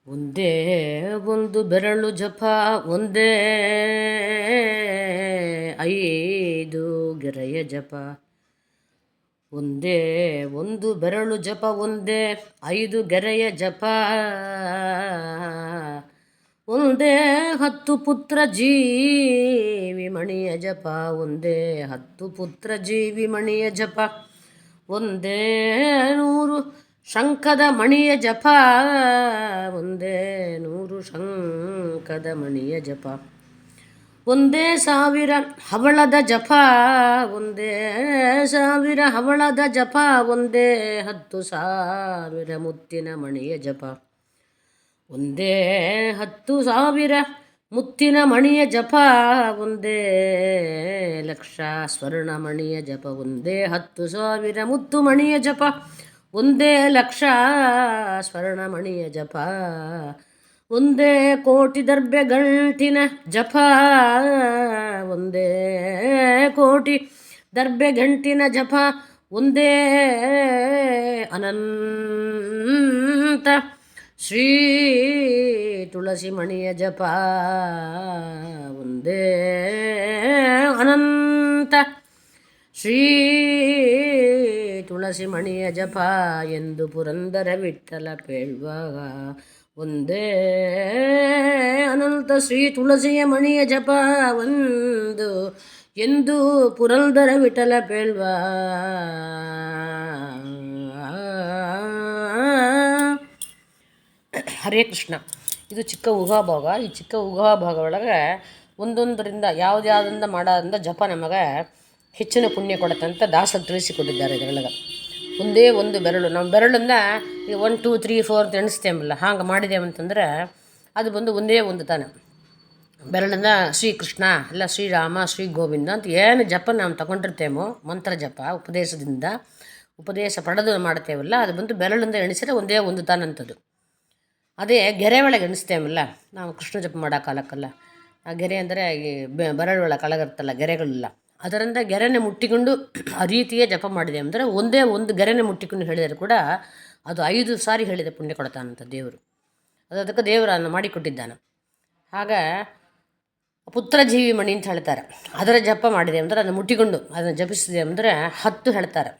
ಒಂದೇ ಒಂದು ಬೆರಳು ಜಪ, ಒಂದೇ 5 ಗೆರೆಯ ಜಪ. ಒಂದೇ ಒಂದು ಬೆರಳು ಜಪ, ಒಂದೇ 5 ಗೆರೆಯ ಜಪ. ಒಂದೇ 10 ಪುತ್ರ ಜೀವಿ ಮಣಿಯ ಜಪ, ಒಂದೇ 10 ಪುತ್ರ ಜೀವಿ ಮಣಿಯ ಜಪ. ಒಂದೇ 100 ಶಂಖದ ಮಣಿಯ ಜಪ, ಒಂದೇ 100 ಶಂಖದ ಮಣಿಯ ಜಪ. ಒಂದೇ 1000 ಹವಳದ ಜಪ, ಒಂದೇ 1000 ಹವಳದ ಜಪ. ಒಂದೇ 10,000 ಮುತ್ತಿನ ಮಣಿಯ ಜಪ. ಒಂದೇ 10,000 ಮುತ್ತಿನ ಮಣಿಯ ಜಪ. ಒಂದೇ 1,00,000 ಸ್ವರ್ಣ ಮಣಿಯ ಜಪ. ಒಂದೇ 10,000 ಮುತ್ತು ಮಣಿಯ ಜಪ. ಒಂದೇ 1,00,000 ಸ್ವರ್ಣ ಮಣಿಯ ಜಪ. ಒಂದೇ 1,00,000 ದರ್ಬೆ ಗಂಟಿನ ಜಪ. ಒಂದೇ 1,00,000 ದರ್ಬೆ ಗಂಟಿನ ಜಪ. ಒಂದೇ ಅನಂತ ಶ್ರೀ ತುಳಸಿ ಮಣಿಯ ಜಪ. ಒಂದೇ ಅನಂತ ಶ್ರೀ ತುಳಸಿ ಮಣಿಯ ಜಪ ಎಂದು ಪುರಂದರ ವಿಠ್ಠಲ ಪೇಳ್ವಾಗ. ಒಂದೇ ಅನಂತ ಶ್ರೀ ತುಳಸಿಯ ಮಣಿಯ ಜಪ ಒಂದು ಎಂದು ಪುರಂದರ ವಿಠ್ಠಲ ಪೇಳ್ವ. ಹರೇ ಕೃಷ್ಣ. ಇದು ಚಿಕ್ಕ ಊಹಾಭೋಗ. ಈ ಚಿಕ್ಕ ಊಹಾಭೋಗ ಒಳಗೆ ಒಂದೊಂದರಿಂದ ಯಾವುದ್ಯಾವುದರಿಂದ ಮಾಡೋದ್ರಿಂದ ಜಪ ನಮಗೆ ಹೆಚ್ಚಿನ ಪುಣ್ಯ ಕೊಡುತ್ತಂತ ದಾಸರು ತಿಳಿಸಿಕೊಟ್ಟಿದ್ದಾರೆ. ಇದರೊಳಗೆ ಒಂದೇ ಒಂದು ಬೆರಳು, ನಾವು ಬೆರಳಿಂದ 1 2 3 4 ಅಂತ ಎಣಿಸ್ತೇವಲ್ಲ, ಹಾಗೆ ಮಾಡಿದೇವಂತಂದ್ರೆ ಅದು ಬಂದು ಒಂದೇ ಒಂದು ತಾನೆ. ಬೆರಳಿಂದ ಶ್ರೀಕೃಷ್ಣ ಇಲ್ಲ ಶ್ರೀರಾಮ ಶ್ರೀ ಗೋವಿಂದ ಅಂತ ಏನು ಜಪ ನಾವು ತಗೊಂಡಿರ್ತೇವೋ, ಮಂತ್ರ ಜಪ ಉಪದೇಶದಿಂದ ಉಪದೇಶ ಪಡೆದು ಮಾಡ್ತೇವಲ್ಲ, ಅದು ಬಂದು ಬೆರಳಿಂದ ಎಣಿಸಿದ್ರೆ ಒಂದೇ ಒಂದು ತಾನಂಥದ್ದು. ಅದೇ ಗೆರೆ ಒಳಗೆ ಎಣಿಸ್ತೇವಲ್ಲ ನಾವು ಕೃಷ್ಣ ಜಪ ಮಾಡೋ ಕಾಲಕ್ಕಲ್ಲ, ಆ ಗೆರೆ ಅಂದರೆ ಈ ಬೆರಳು ಒಳಗೆ ಕೆಳಗಿರ್ತಲ್ಲ ಗೆರೆಗಳಿಲ್ಲ, ಅದರಿಂದ ಗೆರೆನೆ ಮುಟ್ಟಿಕೊಂಡು ಆ ರೀತಿಯೇ ಜಪ ಮಾಡಿದೆ ಅಂದರೆ ಒಂದೇ ಒಂದು ಗೆರೆನೆ ಮುಟ್ಟಿಕೊಂಡು ಹೇಳಿದರೆ ಕೂಡ ಅದು 5 ಸಾರಿ ಹೇಳಿದ ಪುಣ್ಯ ಕೊಡ್ತಾನಂತ ದೇವರು. ಅದಕ್ಕೆ ದೇವರನ್ನು ಮಾಡಿಕೊಟ್ಟಿದ್ದಾನೆ. ಹಾಗೆ ಪುತ್ರಜೀವಿ ಮಣಿ ಅಂತ ಹೇಳ್ತಾರೆ. ಅದರ ಜಪ ಮಾಡಿದೆ ಅಂದರೆ ಅದನ್ನು ಮುಟ್ಟಿಕೊಂಡು ಅದನ್ನು ಜಪಿಸಿದೆ ಅಂದರೆ 10 ಹೇಳ್ತಾರೆ.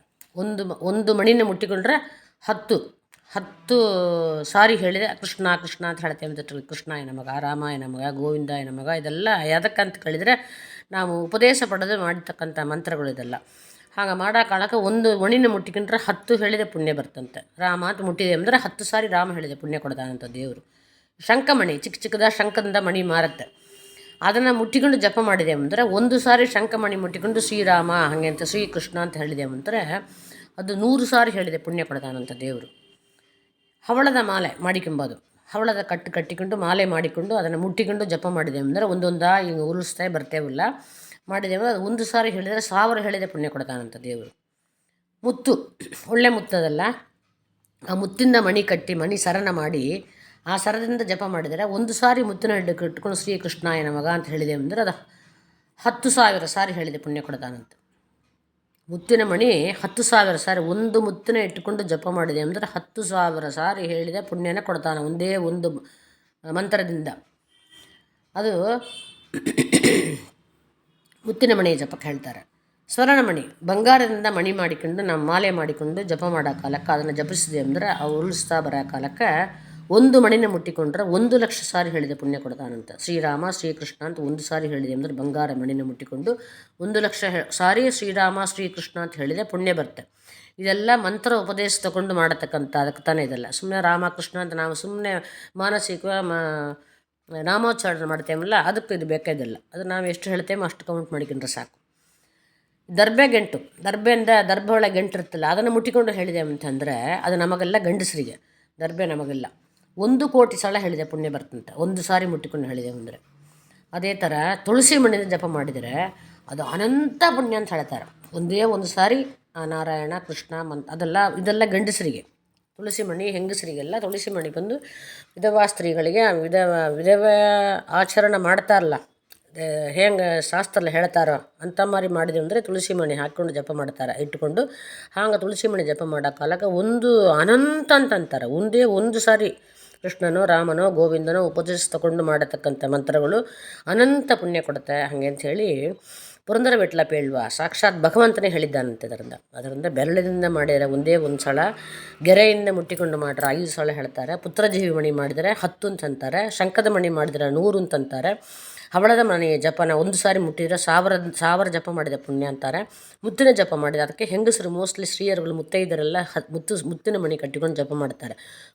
ಒಂದು ಮಣಿನ ಮುಟ್ಟಿಕೊಂಡ್ರೆ 10 ಸಾರಿ ಹೇಳಿದೆ ಕೃಷ್ಣ ಕೃಷ್ಣ ಅಂತ ಹೇಳ್ತೇವೆ ಅಂತ. ಕೃಷ್ಣಾಯ ನಮಗ, ರಾಮಾಯ ನಮಗ, ಗೋವಿಂದಾಯ ನಮಗ, ಇದೆಲ್ಲ ಯಾದಕ್ಕಂತ ಕೇಳಿದರೆ ನಾವು ಉಪದೇಶ ಪಡೆದು ಮಾಡಿರ್ತಕ್ಕಂಥ ಮಂತ್ರಗಳು ಇದೆಲ್ಲ. ಹಾಗೆ ಮಾಡೋ ಕಾಲಕ್ಕೆ ಒಂದು ಮಣಿನ ಮುಟ್ಟಿಕೊಂಡ್ರೆ 10 ಹೇಳಿದೆ ಪುಣ್ಯ ಬರ್ತಂತೆ. ರಾಮ ಅಂತ ಮುಟ್ಟಿದೆ ಅಂದರೆ 10 ಸಾರಿ ರಾಮ ಹೇಳಿದೆ ಪುಣ್ಯ ಕೊಡ್ತಾನಂತ ದೇವರು. ಶಂಖಮಣಿ ಚಿಕ್ಕ ಚಿಕ್ಕದ ಶಂಖದಿಂದ ಮಣಿ ಮಾರುತ್ತೆ, ಅದನ್ನು ಮುಟ್ಟಿಕೊಂಡು ಜಪ ಮಾಡಿದೆ ಅಂದರೆ 1 ಸಾರಿ ಶಂಖಮಣಿ ಮುಟ್ಟಿಕೊಂಡು ಶ್ರೀರಾಮ ಹಾಗೆ ಅಂತ ಶ್ರೀಕೃಷ್ಣ ಅಂತ ಹೇಳಿದೆ ಅಂದರೆ ಅದು 100 ಸಾರಿ ಹೇಳಿದೆ ಪುಣ್ಯ ಕೊಡ್ತಾನಂತ ದೇವರು. ಹವಳದ ಮಾಲೆ ಮಾಡಿಕೊಂಬೋದು, ಹವಳದ ಕಟ್ಟಿಕೊಂಡು ಮಾಲೆ ಮಾಡಿಕೊಂಡು ಅದನ್ನು ಮುಟ್ಟಿಕೊಂಡು ಜಪ ಮಾಡಿದೆ ಅಂದರೆ ಒಂದೊಂದಾ ಹಿಂಗೆ ಉರುಳಿಸ್ತಾ ಬರ್ತೇವಲ್ಲ ಮಾಡಿದೆವು. ಅದು 1 ಸಾರಿ ಹೇಳಿದರೆ 1000 ಹೇಳಿದೆ ಪುಣ್ಯ ಕೊಡ್ತಾನಂತ ದೇವರು. ಮುತ್ತು ಒಳ್ಳೆ ಮುತ್ತದಲ್ಲ, ಆ ಮುತ್ತಿಂದ ಮಣಿ ಕಟ್ಟಿ ಮಣಿ ಸರನ ಮಾಡಿ ಆ ಸರದಿಂದ ಜಪ ಮಾಡಿದರೆ 1 ಸಾರಿ ಮುತ್ತಿನ ಇಟ್ಕೊಂಡು ಶ್ರೀಕೃಷ್ಣಾಯ ನಮಗ ಅಂತ ಹೇಳಿದೆ ಅಂದರೆ ಅದು 10,000 ಸಾರಿ ಹೇಳಿದೆ ಪುಣ್ಯ ಕೊಡ್ತಾನಂತ. ಮುತ್ತಿನ ಮಣಿ 10,000 ಸಾರಿ ಒಂದು ಮುತ್ತಿನ ಇಟ್ಟುಕೊಂಡು ಜಪ ಮಾಡಿದೆ ಅಂದರೆ 10,000 ಸಾರಿ ಹೇಳಿದೆ ಪುಣ್ಯನ ಕೊಡ್ತಾನೆ ಒಂದೇ ಒಂದು ಮಂತ್ರದಿಂದ. ಅದು ಮುತ್ತಿನ ಮಣಿ ಜಪಕ್ಕೆ ಹೇಳ್ತಾರೆ. ಸ್ವರ್ಣಮಣಿ ಬಂಗಾರದಿಂದ ಮಣಿ ಮಾಡಿಕೊಂಡು ನಾವು ಮಾಲೆ ಮಾಡಿಕೊಂಡು ಜಪ ಮಾಡೋ ಕಾಲಕ್ಕೆ ಅದನ್ನು ಜಪಿಸಿದೆ ಅಂದರೆ ಅವು ಉರುಳಿಸ್ತಾ ಬರೋ ಕಾಲಕ್ಕೆ ಒಂದು ಮಣಿನ ಮುಟ್ಟಿಕೊಂಡ್ರೆ 1,00,000 ಸಾರಿ ಹೇಳಿದೆ ಪುಣ್ಯ ಕೊಡ್ತಾನಂತ. ಶ್ರೀರಾಮ ಶ್ರೀಕೃಷ್ಣ ಅಂತ 1 ಸಾರಿ ಹೇಳಿದೆ ಅಂದರೆ ಬಂಗಾರ ಮಣಿನ ಮುಟ್ಟಿಕೊಂಡು 1,00,000 ಸಾರಿ ಶ್ರೀರಾಮ ಶ್ರೀಕೃಷ್ಣ ಅಂತ ಹೇಳಿದೆ ಪುಣ್ಯ ಬರುತ್ತೆ. ಇದೆಲ್ಲ ಮಂತ್ರ ಉಪದೇಶ ತಗೊಂಡು ಮಾಡತಕ್ಕಂಥ ಅದಕ್ಕೆ ತಾನೇ ಇದೆಲ್ಲ. ಸುಮ್ಮನೆ ರಾಮಕೃಷ್ಣ ಅಂತ ನಾವು ಸುಮ್ಮನೆ ಮಾನಸಿಕ ನಾಮೋಚ್ಚಾರಣೆ ಮಾಡ್ತೇವಲ್ಲ, ಅದಕ್ಕೆ ಇದು ಬೇಕಾದಿಲ್ಲ. ಅದು ನಾವು ಎಷ್ಟು ಹೇಳ್ತೇವೋ ಅಷ್ಟು ಕೌಂಟ್ ಮಾಡಿಕೊಂಡ್ರೆ ಸಾಕು. ದರ್ಬೆ ಒಳಗೆ ಗಂಟು ಇರ್ತಲ್ಲ, ಅದನ್ನು ಮುಟ್ಟಿಕೊಂಡು ಹೇಳಿದೆ ಅಂತಂದರೆ ಅದು ನಮಗೆಲ್ಲ ಗಂಡಸರಿಗೆ, ದರ್ಬೆ ನಮಗೆಲ್ಲ 1,00,00,000 ಸಲ ಹೇಳಿದೆ ಪುಣ್ಯ ಬರ್ತಂತೆ 1 ಸಾರಿ ಮುಟ್ಟಿಕೊಂಡು ಹೇಳಿದೆ ಅಂದರೆ. ಅದೇ ಥರ ತುಳಸಿ ಮಣಿಯಿಂದ ಜಪ ಮಾಡಿದರೆ ಅದು ಅನಂತ ಪುಣ್ಯ ಅಂತ ಹೇಳ್ತಾರೆ. ಒಂದೇ ಒಂದು ಸಾರಿ ನಾರಾಯಣ ಕೃಷ್ಣ ಇದೆಲ್ಲ ಗಂಡಸರಿಗೆ. ತುಳಸಿ ಮಣಿ ಹೆಂಗಸರಿಗೆಲ್ಲ ತುಳಸಿ ಮಣಿ ಬಂದು ವಿಧವಾ ಸ್ತ್ರೀಗಳಿಗೆ ವಿಧವ ಆಚರಣೆ ಮಾಡ್ತಾರಲ್ಲ, ಹೆಂಗೆ ಶಾಸ್ತ್ರ ಹೇಳ್ತಾರೋ ಅಂತ ಮಾರಿ ಮಾಡಿದೆ ಅಂದರೆ ತುಳಸಿ ಮಣಿ ಹಾಕ್ಕೊಂಡು ಜಪ ಮಾಡ್ತಾರೆ ಇಟ್ಟುಕೊಂಡು. ಹಾಗೆ ತುಳಸಿ ಮಣಿ ಜಪ ಮಾಡೋ ಕಾಲಕ್ಕೆ ಒಂದು ಅನಂತ ಅಂತ ಅಂತಾರೆ. ಒಂದೇ ಒಂದು ಸಾರಿ ಕೃಷ್ಣನೋ ರಾಮನೋ ಗೋವಿಂದನೋ ಉಪದೇಶ ತಗೊಂಡು ಮಾಡತಕ್ಕಂಥ ಮಂತ್ರಗಳು ಅನಂತ ಪುಣ್ಯ ಕೊಡುತ್ತೆ. ಹಾಗೆ ಅಂಥೇಳಿ ಪುರಂದರ ವಿಠಲ ಪೇಳ್ವ ಸಾಕ್ಷಾತ್ ಭಗವಂತನೇ ಹೇಳಿದ್ದಾನಂತೆ. ಅದರಿಂದ ಬೆರಳಿನಿಂದ ಮಾಡಿದರೆ ಒಂದೇ ಒಂದು ಸಲ, ಗೆರೆಯಿಂದ ಮುಟ್ಟಿಕೊಂಡು ಮಾಡಿದ್ರೆ 5 ಸಲ ಹೇಳ್ತಾರೆ. ಪುತ್ರಜೀವಿ ಮಣಿ ಮಾಡಿದರೆ 10 ಅಂತಂತಾರೆ. ಶಂಖದ ಮಣಿ ಮಾಡಿದರೆ 100 ಅಂತಂತಾರೆ. ಹವಳದ ಮಣಿ ಜಪನ 1 ಸಾರಿ ಮುಟ್ಟಿದರೆ 1000 ಜಪ ಮಾಡಿದ ಪುಣ್ಯ ಅಂತಾರೆ. ಮುತ್ತಿನ ಜಪ ಮಾಡಿದ, ಅದಕ್ಕೆ ಹೆಂಗಸರು ಮೋಸ್ಟ್ಲಿ ಸ್ತ್ರೀಯರುಗಳು ಮುತ್ತೈದರೆಲ್ಲ ಮುತ್ತಿನ ಮಣಿ ಕಟ್ಟಿಕೊಂಡು ಜಪ ಮಾಡ್ತಾರೆ.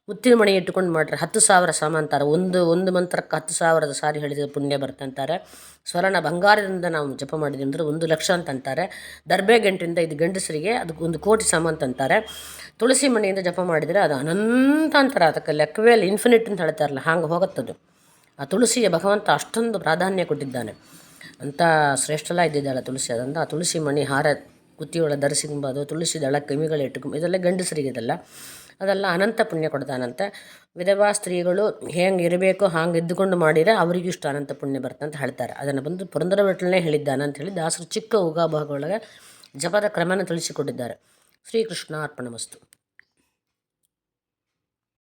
ಮುತ್ತಿನ ಮಣಿ ಇಟ್ಟುಕೊಂಡು ಮಾಡಿದ್ರೆ 10,000 ಸಮ ಅಂತಾರೆ. ಒಂದು ಮಂತ್ರಕ್ಕೆ 10,000 ಸಾರಿ ಹೇಳಿದ ಪುಣ್ಯ ಬರ್ತಂತಾರೆ. ಸ್ವರ್ಣ ಬಂಗಾರದಿಂದ ನಾವು ಜಪ ಮಾಡಿದ್ವಿ ಅಂದರೆ 1,00,000 ಅಂತಂತಾರೆ. ದರ್ಬೆ ಗಂಟಿಂದ ಇದು ಗಂಡಸರಿಗೆ ಅದಕ್ಕೆ 1,00,00,000 ಸಮ ಅಂತಂತಾರೆ. ತುಳಸಿ ಮಣಿಯಿಂದ ಜಪ ಮಾಡಿದರೆ ಅದು ಅನಂತ ಅಂತಾರೆ. ಅದಕ್ಕೆ ಲೆಕ್ಕವೇ ಇಲ್ಲ, ಇನ್ಫಿನಿಟ್ ಅಂತ ಹೇಳ್ತಾರಲ್ಲ, ಹಾಗೆ ಹೋಗುತ್ತದು. ಆ ತುಳಸಿಯ ಭಗವಂತ ಅಷ್ಟೊಂದು ಪ್ರಾಧಾನ್ಯ ಕೊಟ್ಟಿದ್ದಾನೆ. ಅಂಥ ಶ್ರೇಷ್ಠಲ ಇದ್ದಿದ್ದಾಳೆ ತುಳಸಿ. ಅದರಿಂದ ಆ ತುಳಸಿ ಮಣಿ ಹಾರ ಕುತ್ತಿಯೊಳ ಧರಿಸಿಕೊಂಬದು, ತುಳಸಿ ದಳ ಕಿವಿಗಳು ಇಟ್ಟುಕೊಂಡು, ಇದೆಲ್ಲ ಗಂಡಸರಿಗೆ ಅದೆಲ್ಲ ಅನಂತ ಪುಣ್ಯ ಕೊಡ್ತಾನಂತೆ. ವಿಧವಾ ಸ್ತ್ರೀಗಳು ಹೆಂಗೆ ಇರಬೇಕು ಹಾಗೆ ಇದ್ದುಕೊಂಡು ಮಾಡಿದರೆ ಅವರಿಗೂ ಇಷ್ಟು ಅನಂತ ಪುಣ್ಯ ಬರ್ತಂತ ಹೇಳ್ತಾರೆ. ಅದನ್ನು ಬಂದು ಪುರಂದರ ವಿಠಲನೇ ಹೇಳಿದ್ದಾನೆ ಅಂಥೇಳಿ ದಾಸರು ಚಿಕ್ಕ ಉಗಾಭಾಗದೊಳಗೆ ಜಪದ ಕ್ರಮನ ತಿಳಿಸಿಕೊಟ್ಟಿದ್ದಾರೆ. ಶ್ರೀಕೃಷ್ಣ ಅರ್ಪಣಮಸ್ತು.